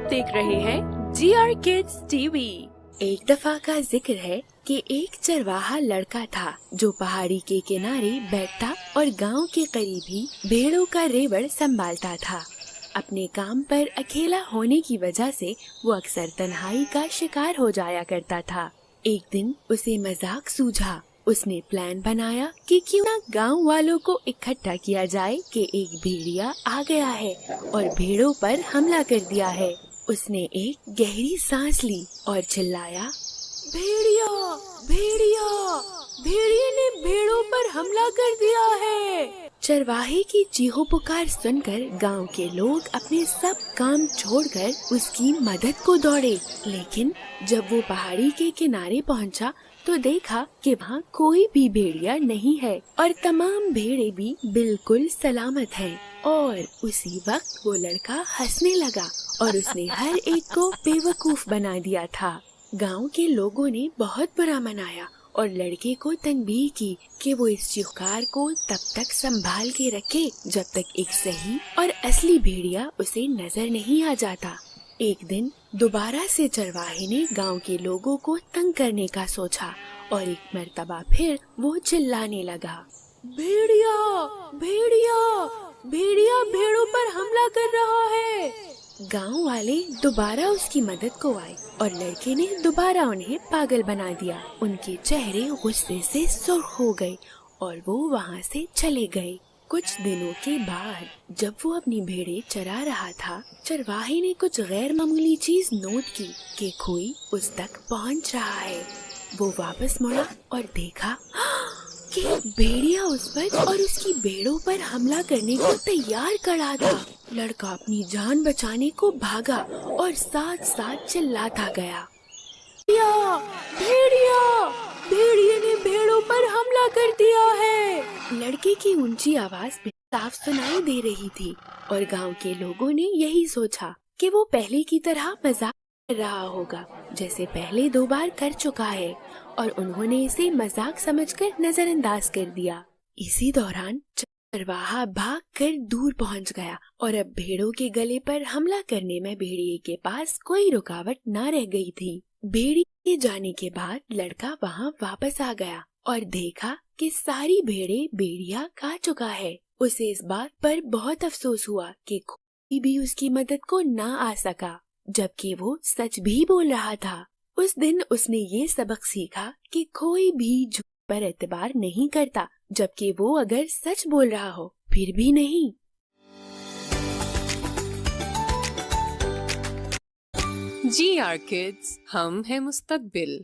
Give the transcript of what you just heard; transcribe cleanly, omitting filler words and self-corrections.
आप देख रहे हैं GR किड्स टीवी। एक दफा का जिक्र है कि एक चरवाहा लड़का था जो पहाड़ी के किनारे बैठता और गांव के करीब ही भेड़ों का रेवड़ संभालता था। अपने काम पर अकेला होने की वजह से वो अक्सर तन्हाई का शिकार हो जाया करता था। एक दिन उसे मजाक सूझा। उसने प्लान बनाया कि क्यों ना गांव वालों को इकट्ठा किया जाए कि एक भेड़िया आ गया है और भेड़ों पर हमला कर दिया है। उसने एक गहरी सांस ली और चिल्लाया, भेड़िया, भेड़िया, भेड़िए ने भेड़ों पर हमला कर दिया है। चरवाहे की चीहो पुकार सुनकर गांव के लोग अपने सब काम छोड़कर उसकी मदद को दौड़े। लेकिन जब वो पहाड़ी के किनारे पहुंचा तो देखा कि वहाँ कोई भी भेड़िया नहीं है और तमाम भेड़े भी बिल्कुल सलामत हैं। और उसी वक्त वो लड़का हंसने लगा और उसने हर एक को बेवकूफ बना दिया था। गांव के लोगों ने बहुत बुरा मनाया और लड़के को तंबीह की कि वो इस शिकार को तब तक संभाल के रखे जब तक एक सही और असली भेड़िया उसे नजर नहीं आ जाता। एक दिन दोबारा से चरवाहे ने गांव के लोगों को तंग करने का सोचा और एक मर्तबा फिर वो चिल्लाने लगा, भेड़िया, भेड़िया, भेड़िया भेड़ों पर हमला कर रहा है। गांव वाले दोबारा उसकी मदद को आए और लड़के ने दोबारा उन्हें पागल बना दिया। उनके चेहरे गुस्से से सुर्ख हो गए और वो वहाँ से चले गए। कुछ दिनों के बाद जब वो अपनी भेड़ें चरा रहा था, चरवाहे ने कुछ गैर मामूली चीज नोट की कि कोई उस तक पहुंच रहा है। वो वापस मुड़ा और देखा कि भेड़िया उस पर और उसकी भेड़ों पर हमला करने को तैयार खड़ा था। लड़का अपनी जान बचाने को भागा और साथ साथ चिल्लाता गया, भेड़िया, भेड़िया, भेड़िए ने भेड़ों पर हमला कर दिया है। लड़के की ऊंची आवाज भी साफ सुनाई दे रही थी और गांव के लोगों ने यही सोचा कि वो पहले की तरह मजाक कर रहा होगा जैसे पहले 2 बार कर चुका है, और उन्होंने इसे मजाक समझकर नजरअंदाज कर दिया। इसी दौरान चरवाहा भागकर दूर पहुंच गया और अब भेड़ों के गले पर हमला करने में भेड़िए के पास कोई रुकावट न रह गई थी। भेड़िए के जाने के बाद लड़का वहाँ वापस आ गया और देखा कि सारी भेड़ें भेड़िया खा चुका है। उसे इस बात पर बहुत अफसोस हुआ कि कोई भी उसकी मदद को न आ सका, जबकि वो सच भी बोल रहा था। उस दिन उसने ये सबक सीखा कि कोई भी झूठ पर एतबार नहीं करता, जबकि वो अगर सच बोल रहा हो फिर भी नहीं। GR किड्स, हम है मुस्तकबिल।